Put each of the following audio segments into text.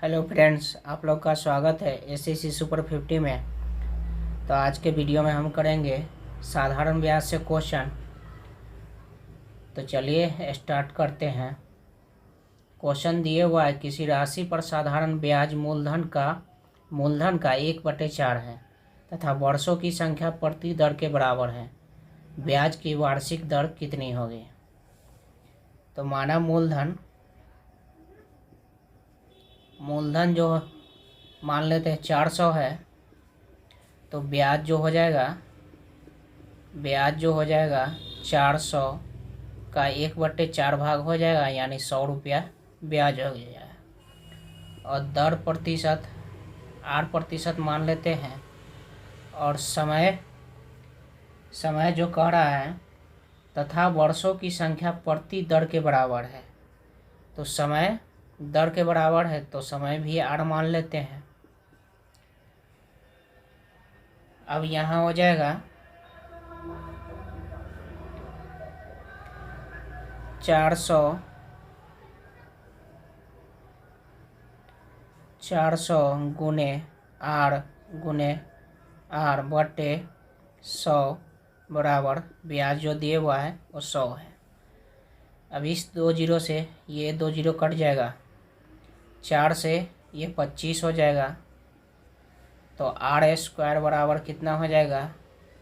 Hello friends, आप लोग का स्वागत है एसएससी सुपर 50 में। तो आज के वीडियो में हम करेंगे साधारण ब्याज से क्वेश्चन। तो चलिए स्टार्ट करते हैं। क्वेश्चन दिए हुआ है, किसी राशि पर साधारण ब्याज मूलधन का 1/4 है तथा वर्षों की संख्या प्रति दर के बराबर है। ब्याज की वार्षिक दर कितनी होगी? तो माना मूलधन जो मान लेते हैं 400 है, तो ब्याज जो हो जाएगा 400 का 1/4 भाग हो जाएगा, यानी 100 रुपया ब्याज हो गया। और दर प्रतिशत 8% मान लेते हैं। और समय जो कह रहा है तथा वर्षों की संख्या प्रति दर के बराबर है, तो समय दर के बराबर है तो समय भी 8 मान लेते हैं। अब यहाँ हो जाएगा 400 गुने आर बटे 100 बराबर ब्याज जो दिए हुआ है वो 100 है। अब इस 2 जीरो से ये 2 जीरो कट जाएगा, 4 से ये 25 हो जाएगा, तो आर स्क्वायर बराबर कितना हो जाएगा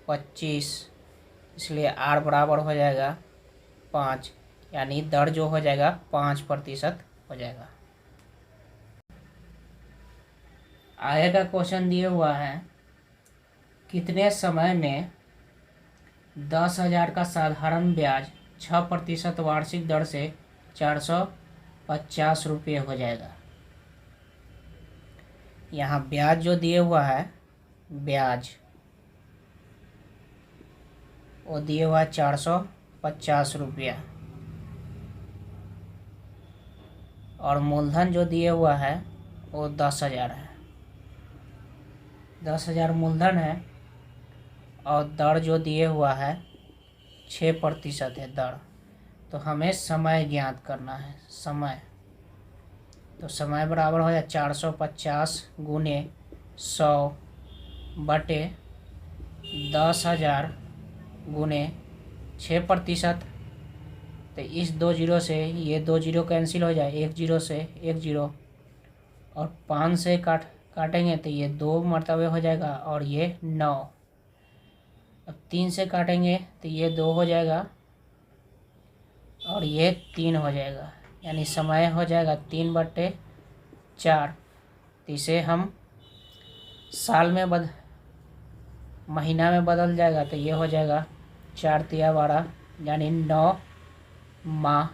25, इसलिए आर बराबर हो जाएगा 5, यानी दर जो हो जाएगा 5% हो जाएगा। आगे का क्वेश्चन दिया हुआ है, कितने समय में 10,000 का साधारण ब्याज 6% वार्षिक दर से 450 रुपये हो जाएगा। यहाँ ब्याज जो दिए हुआ है, ब्याज वो दिए हुआ है 450 रुपया, और मूलधन जो दिए हुआ है वो 10,000 है। 10,000 मूलधन है, और दर जो दिए हुआ है 6% है दर। तो हमें समय ज्ञात करना है। तो समय बराबर हो जाए 450 गुने 100 बटे 10,000 गुने 6%। तो इस 2 जीरो से ये 2 जीरो कैंसिल हो जाए, 1 जीरो से 1 जीरो, और 5 से काटेंगे तो ये 2 मरतबे हो जाएगा, और ये 9। अब 3 से काटेंगे तो ये 2 हो जाएगा, और ये 3 हो जाएगा, यानी समय हो जाएगा 3/4। तो इसे हम साल में महीना में बदल जाएगा, तो ये हो जाएगा 4 तिया 12, यानी 9 माह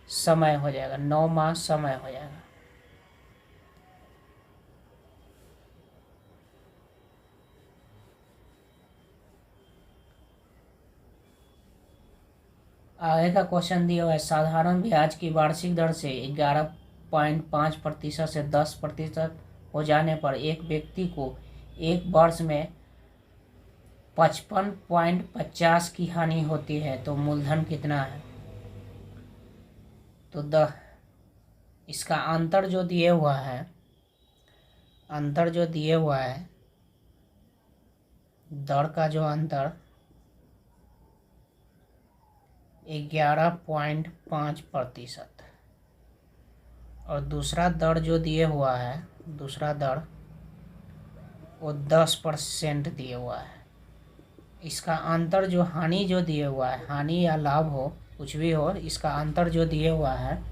समय हो जाएगा। 9 माह समय हो जाएगा। आगे का क्वेश्चन दिया हुआ है, साधारण ब्याज की वार्षिक दर से 11.5% से 10% हो जाने पर एक व्यक्ति को एक वर्ष में 55.50 की हानि होती है, तो मूलधन कितना है? तो इसका अंतर जो दिए हुआ है, दर का जो अंतर 11.5%, और दूसरा दर जो दिए हुआ है, वो 10% दिए हुआ है। इसका अंतर जो हानि जो दिए हुआ है, हानि या लाभ हो कुछ भी हो, इसका अंतर जो दिए हुआ है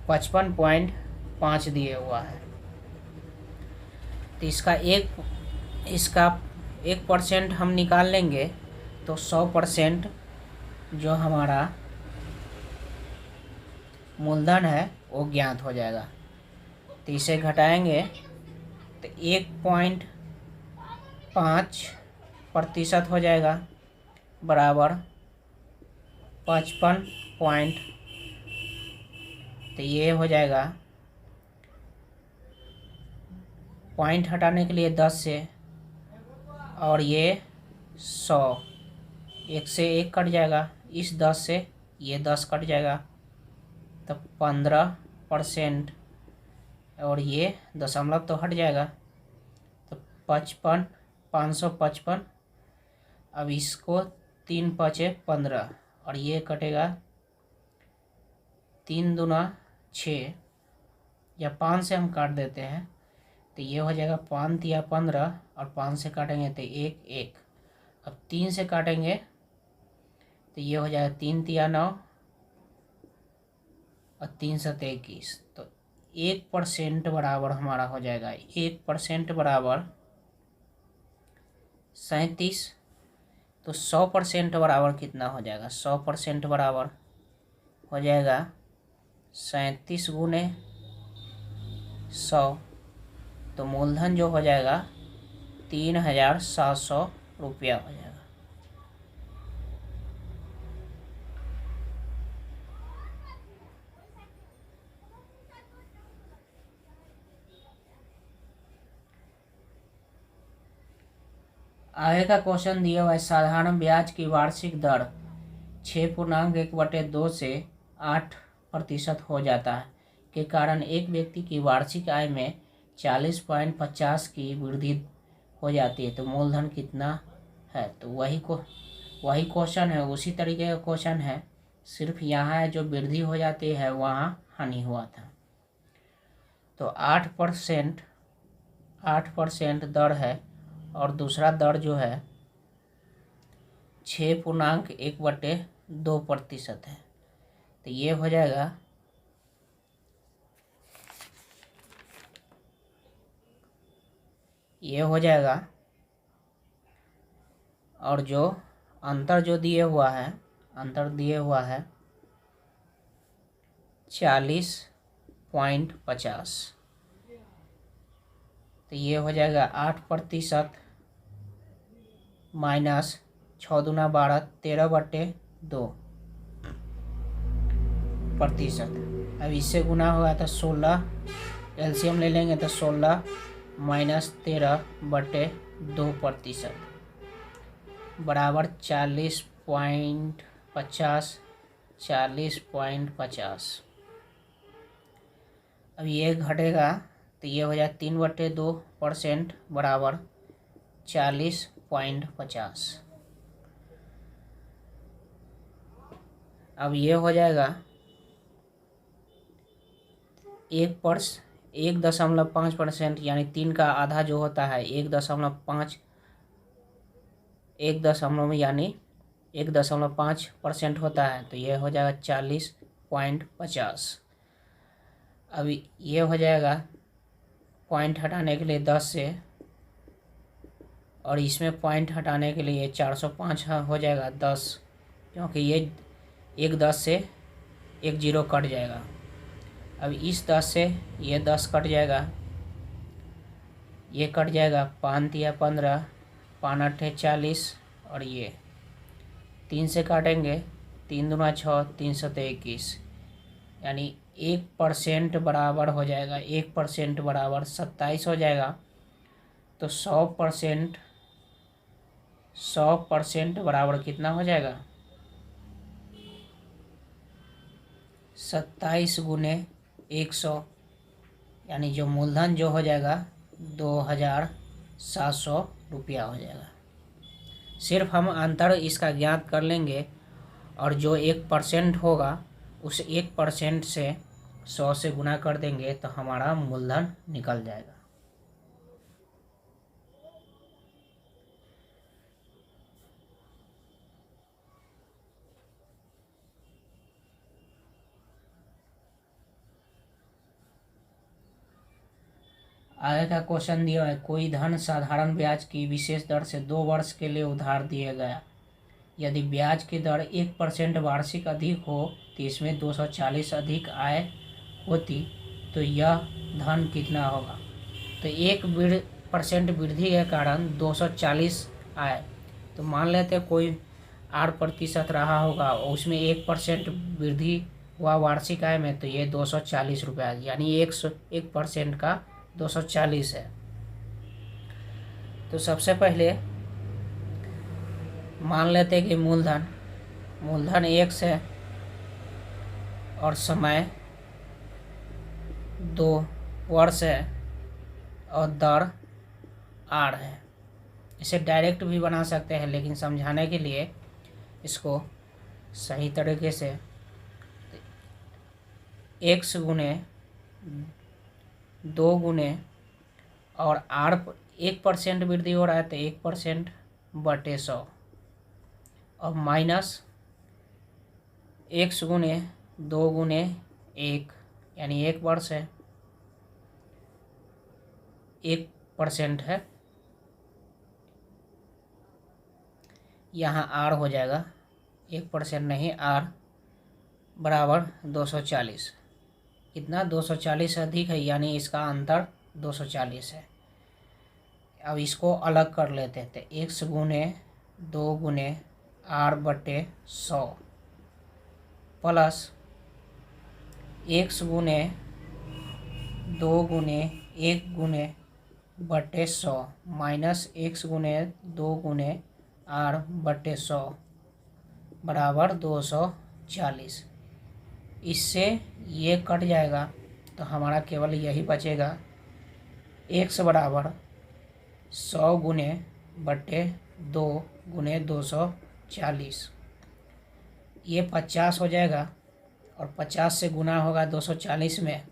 55.5 दिए हुआ है। तो इसका 1% हम निकाल लेंगे तो 100% जो हमारा मूलधन है वो ज्ञात हो जाएगा। तो इसे घटाएंगे तो 1.5% हो जाएगा, बराबर 55 पॉइंट। तो ये हो जाएगा, पॉइंट हटाने के लिए 10 से, और ये 100, 1 से 1 कट जाएगा, इस 10 से ये 10 कट जाएगा, तो 15% और ये दशमलव तो हट जाएगा, तो 55, 555। अब इसको 3 5 15 और ये कटेगा 3 दूना 6, या 5 से हम काट देते हैं तो ये हो जाएगा 5 तिया 15 और 5 से काटेंगे तो 1 1। अब 3 से काटेंगे तो ये हो जाएगा 3 तिया 9 और 3 7 21। तो 1% बराबर हमारा हो जाएगा, 1% बराबर 37। तो 100% बराबर कितना हो जाएगा? 100% बराबर हो जाएगा 37 गुने 100। तो मूलधन जो हो जाएगा 3700 रुपया हो जाएगा। आगे का क्वेश्चन दिया हुआ है, साधारण ब्याज की वार्षिक दर 6.1/2 से 8% हो जाता है के कारण एक व्यक्ति की वार्षिक आय में 40.50 की वृद्धि हो जाती है, तो मूलधन कितना है? तो वही क्वेश्चन है, उसी तरीके का क्वेश्चन है, सिर्फ यहाँ जो वृद्धि हो जाती है वहाँ हानि हुआ था। तो 8% दर है और दूसरा दर जो है 6.1/2% है। तो ये हो जाएगा और जो अंतर जो दिए हुआ है 40.50। तो ये हो जाएगा 8% माइनस 6 दूना 12, 13/2%। अब इससे गुना होगा तो 16, एलसीएम ले लेंगे तो 16 माइनस 13/2% बराबर 40.50। अब ये घटेगा तो ये हो जाए 3/2% बराबर 40.50। अब ये हो जाएगा 1.5%, यानी 3 का आधा जो होता है 1.5, 1.5% होता है, तो ये हो जाएगा 40.50। अब ये हो जाएगा पॉइंट हटाने के लिए 10 से, और इसमें पॉइंट हटाने के लिए 405 हो जाएगा 10, क्योंकि ये 10 से 0 कट जाएगा। अब इस 10 से ये 10 कट जाएगा, ये कट जाएगा 5 तिया 15, 5 8 40, और ये 3 से काटेंगे 3 दूना 6, 3 7 21, यानी 1% बराबर हो जाएगा, 1% बराबर 27 हो जाएगा। तो 100% बराबर कितना हो जाएगा? 27 गुने 100, यानी जो मूलधन जो हो जाएगा 2700 रुपया हो जाएगा। सिर्फ हम अंतर इसका ज्ञात कर लेंगे और जो 1% होगा उस 1% से 100 से गुना कर देंगे तो हमारा मूलधन निकल जाएगा। आगे का क्वेश्चन दिया है, कोई धन साधारण ब्याज की विशेष दर से 2 वर्ष के लिए उधार दिया गया। यदि ब्याज की दर 1% वार्षिक अधिक हो तो इसमें 240 अधिक आय होती, तो यह धन कितना होगा? तो 1% वृद्धि के कारण 240 आए, तो मान लेते कोई 8% रहा होगा और उसमें 1% वृद्धि हुआ वार्षिक आय में, तो ये 240 रुपया, यानी 1% का 240 है। तो सबसे पहले मान लेते कि मूलधन 1 है और समय 2 वर्ष है और दर आर है। इसे डायरेक्ट भी बना सकते हैं, लेकिन समझाने के लिए इसको सही तरीके से x गुने 2 गुने और आर 1% वृद्धि हो रहा है तो 1% बटे 100 और माइनस x गुने 2 गुने 1 यानी 1 वर्ष है, 1% है, यहाँ आर हो जाएगा 1% नहीं, आर बराबर 240। कितना 240 अधिक है, यानी इसका अंतर 240 है। अब इसको अलग कर लेते हैं तो x गुने 2 गुने आर बटे 100 प्लस x गुने 2 गुने 1 गुने बटे 100 माइनस x गुने 2 गुने आर बटे 100 बराबर 240। इससे ये कट जाएगा तो हमारा केवल यही बचेगा, x बराबर 100 गुने बटे 2 गुने 240। ये 50 हो जाएगा और 50 से गुना होगा 240 में,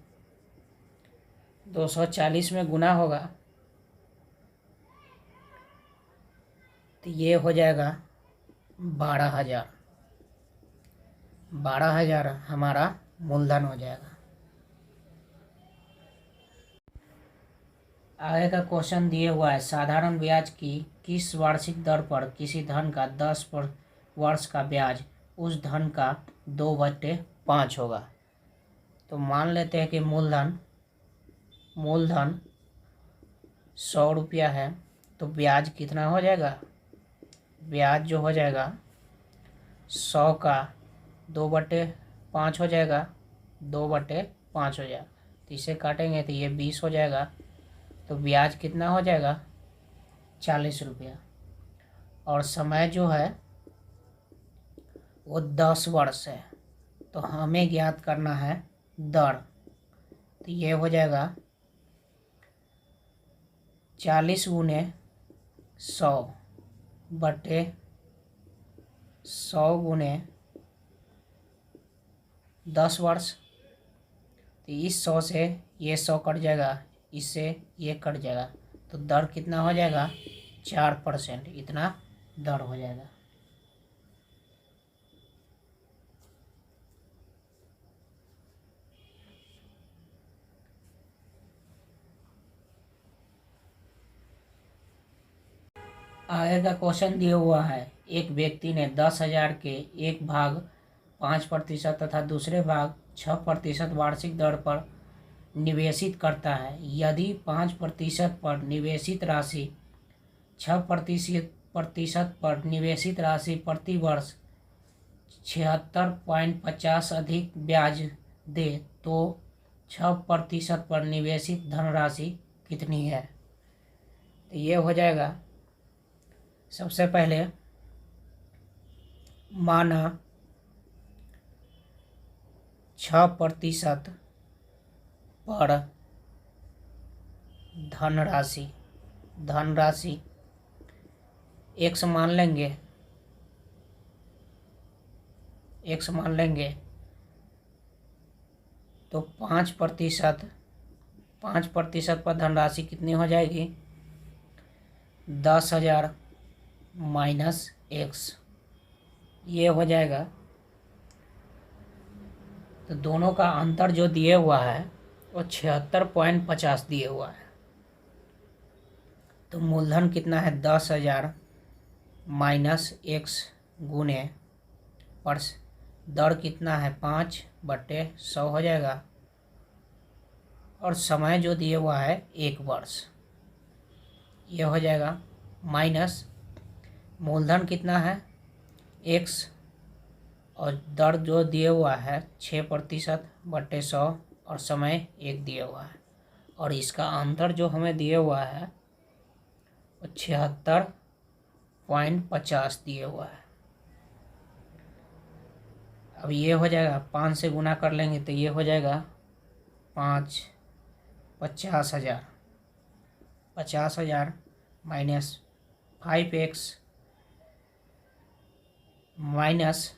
240 में गुना होगा तो ये हो जाएगा 12,000। 12,000 हमारा मूलधन हो जाएगा। आगे का क्वेश्चन दिया हुआ है, साधारण ब्याज की किस वार्षिक दर पर किसी धन का 10 पर वर्ष का ब्याज उस धन का 2/5 होगा। तो मान लेते हैं कि मूलधन 100 रुपया है तो ब्याज कितना हो जाएगा, ब्याज जो हो जाएगा 100 का 2/5 हो जाएगा, 2/5 हो जाएगा। तो इसे काटेंगे तो ये 20 हो जाएगा, तो ब्याज कितना हो जाएगा 40 रुपया। और समय जो है वो 10 वर्ष है, तो हमें ज्ञात करना है दर। तो ये हो जाएगा 40 गुने 100 बटे 100 गुने 10 वर्ष। तो इस 100 से ये 100 कट जाएगा, इससे ये कट जाएगा, तो दर कितना हो जाएगा 4%। इतना दर हो जाएगा। आगे का क्वेश्चन दिया हुआ है, एक व्यक्ति ने 10,000 के एक भाग 5% तथा दूसरे भाग 6% वार्षिक दर पर निवेशित करता है। यदि 5% पर निवेशित राशि 6% पर निवेशित राशि प्रति वर्ष 76.50 अधिक ब्याज दे तो 6% पर निवेशित धनराशि कितनी है। तो ये हो जाएगा, सबसे पहले माना 6% पर धनराशि x मान लेंगे, तो 5% पर धनराशि कितनी हो जाएगी 10,000 माइनस x, ये हो जाएगा। तो दोनों का अंतर जो दिए हुआ है वो 76.50 दिए हुआ है। तो मूलधन कितना है 10,000 माइनस x गुने पर दर कितना है 5/100 हो जाएगा, और समय जो दिए हुआ है 1 वर्ष, ये हो जाएगा माइनस मूलधन कितना है x और दर जो दिए हुआ है 6%/100 और समय 1 दिया हुआ है, और इसका अंतर जो हमें दिए हुआ है वो 76.50 दिए हुआ है। अब ये हो जाएगा 5 से गुना कर लेंगे तो ये हो जाएगा 5 50,000, 50,000 माइनस 5x माइनस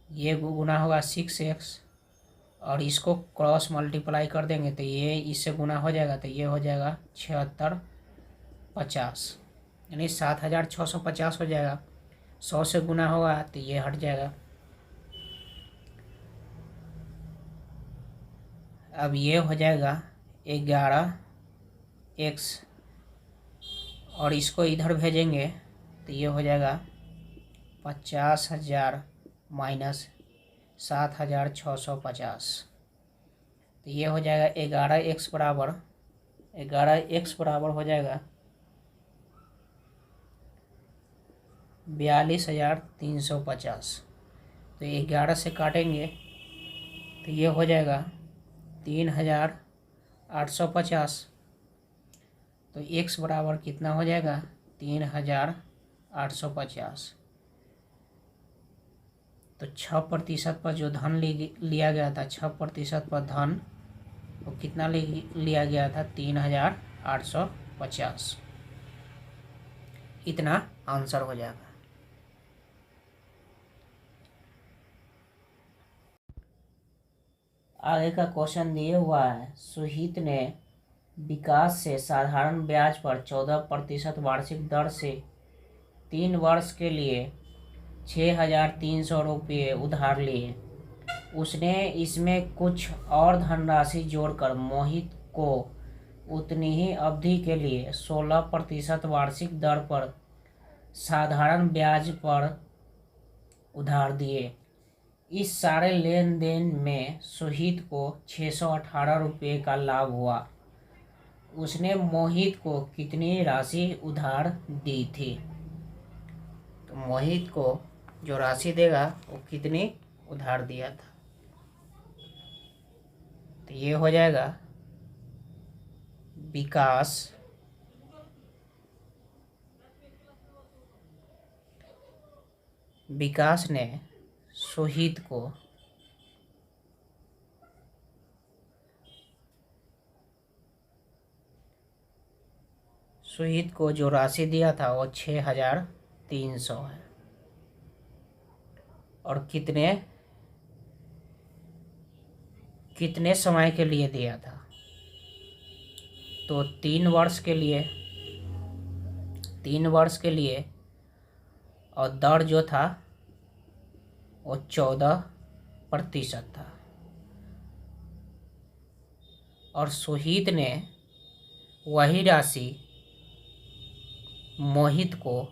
ये गुना होगा 6x और इसको क्रॉस मल्टीप्लाई कर देंगे तो ये इससे गुना हो जाएगा तो ये हो जाएगा 7650 यानी 7,650 हो जाएगा। 100 से गुना होगा तो ये हट जाएगा। अब ये हो जाएगा 11x और इसको इधर भेजेंगे तो ये हो जाएगा 50,000 माइनस 7,650 तो ये हो जाएगा 11x बराबर हो जाएगा 42,350। तो 11 से काटेंगे तो ये हो जाएगा 3,850। तो x बराबर कितना हो जाएगा 3,850। तो 6% पर जो धन लिया गया था 6% पर धन वो कितना लिया गया था 3,850। इतना आंसर हो जाएगा। आगे का क्वेश्चन दिए हुआ है, सुहित ने विकास से साधारण ब्याज पर 14% वार्षिक दर से 3 वर्ष के लिए 6,300 रुपये उधार लिए। उसने इसमें कुछ और धनराशि जोड़कर मोहित को उतनी ही अवधि के लिए 16% वार्षिक दर पर साधारण ब्याज पर उधार दिए। इस सारे लेन देन में सुहित को 618 रुपये का लाभ हुआ। उसने मोहित को कितनी राशि उधार दी थी? तो मोहित को जो राशि देगा वो कितनी उधार दिया था? तो ये हो जाएगा विकास ने सुहित को जो राशि दिया था वो 6,300 है। और कितने समय के लिए दिया था? तो 3 वर्ष के लिए और दर जो था वो 14% था। और सुहित ने वही राशि मोहित को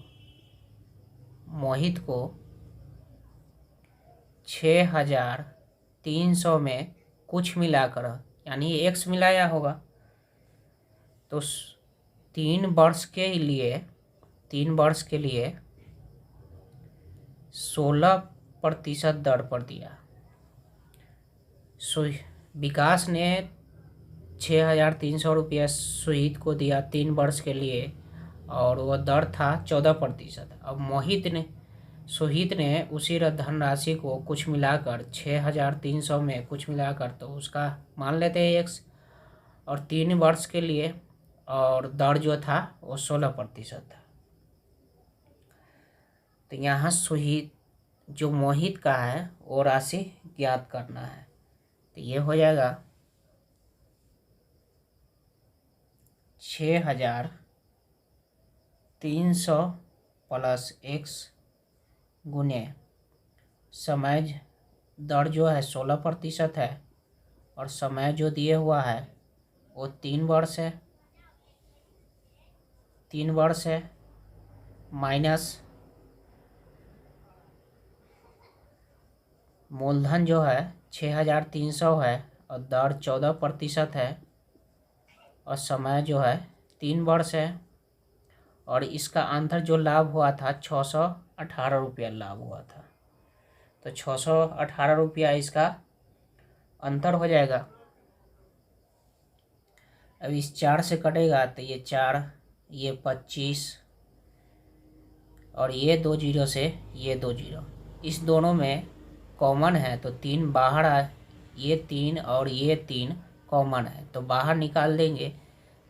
6,300 में कुछ मिलाकर यानी x मिलाया होगा तो 3 वर्ष के लिए 16% दर पर दिया। विकास ने 6,300 रुपया सुहित को दिया 3 वर्ष के लिए और वह दर था 14%। अब सुहित ने उसी धनराशि को कुछ मिलाकर 6,300 में कुछ मिलाकर तो उसका मान लेते हैं x और 3 वर्ष के लिए और दर जो था वो 16% था। तो यहाँ सुहित जो मोहित का है वो राशि ज्ञात करना है। तो ये हो जाएगा 6,300 प्लस x गुने समय दर जो है 16% है और समय जो दिए हुआ है वो 3 वर्ष है माइनस मूलधन जो है 6,300 है और दर 14% है और समय जो है 3 वर्ष है और इसका अंतर जो लाभ हुआ था 618 रुपया लाभ हुआ था। तो 618 रुपया इसका अंतर हो जाएगा। अब इस 4 से कटेगा तो ये 4 ये 25 और ये 2 जीरो से ये 2 जीरो इस दोनों में कॉमन है तो 3 बाहर आए, ये 3 और ये 3 कॉमन है तो बाहर निकाल देंगे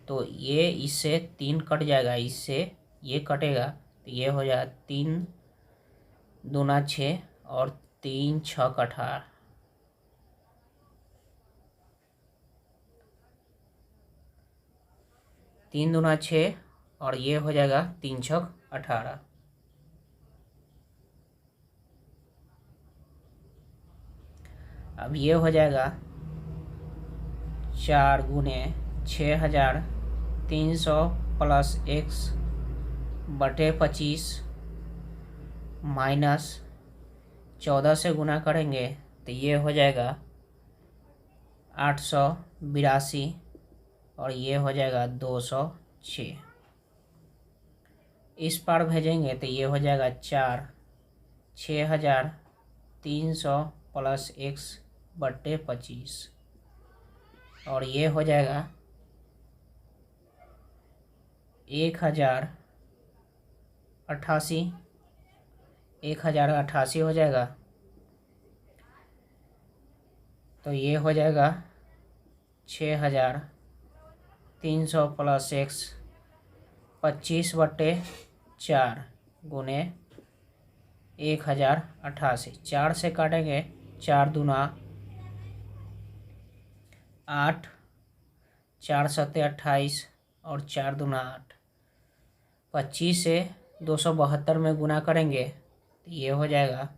तो ये इससे 3 कट जाएगा, इससे ये कटेगा तो ये हो जाएगा 3 दूना 6 और 3 6 18, 3 दूना 6 और ये हो जाएगा 3 6 18। अब ये हो जाएगा 4 गुने 6300 प्लस x बटे 25 माइनस 14 से गुना करेंगे तो ये हो जाएगा 882 और ये हो जाएगा 206। इस पार भेजेंगे तो ये हो जाएगा 6300 प्लस x बटे 25 और ये हो जाएगा 1088 हो जाएगा तो ये हो जाएगा 6300 प्लस x 25 बटे 4 गुने 1088, 4 से काटेंगे 4 दूना 8, 4 सत्ते 28 और 4 दूना 8, 25 से 272 में गुना करेंगे तो ये हो जाएगा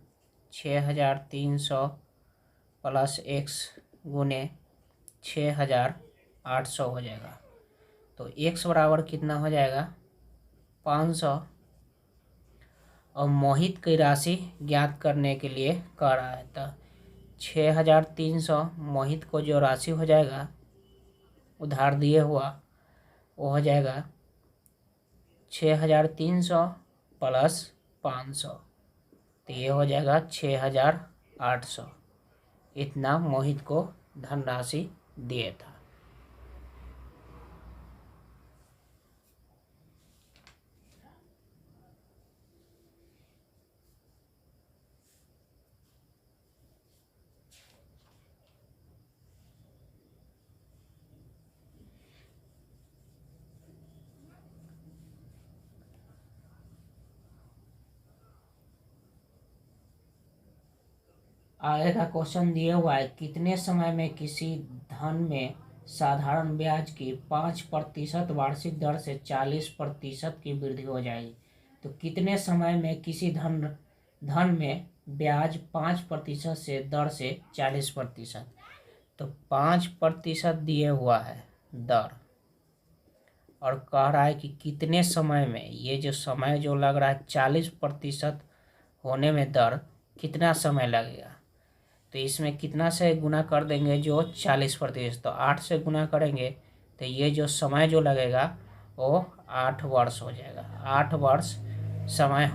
6300 प्लस x गुने 6800 हो जाएगा। तो x बराबर कितना हो जाएगा 500। और मोहित की राशि ज्ञात करने के लिए कह रहा है तो 6300 मोहित को जो राशि हो जाएगा उधार दिए हुआ वो हो जाएगा 6300 प्लस 500 तो ये हो जाएगा 6800। इतना मोहित को धनराशि दिए था। आगे का क्वेश्चन दिया हुआ है कितने समय में किसी धन में साधारण ब्याज की 5% वार्षिक दर से 40% की वृद्धि हो जाएगी। तो कितने समय में किसी धन में ब्याज 5% से दर से 40%, तो 5% दिए हुआ है दर और कह रहा है कि कितने समय में, ये जो समय जो लग रहा है 40% होने में दर कितना समय लगेगा। तो इसमें कितना से गुना कर देंगे जो 40%, तो 8 से गुना करेंगे तो ये जो समय जो लगेगा वो 8 वर्ष हो जाएगा। 8 वर्ष समय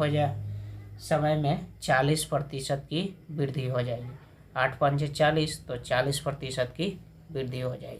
में 40% की वृद्धि हो जाएगी। 8 पंचे 40 तो 40% की वृद्धि हो जाएगी।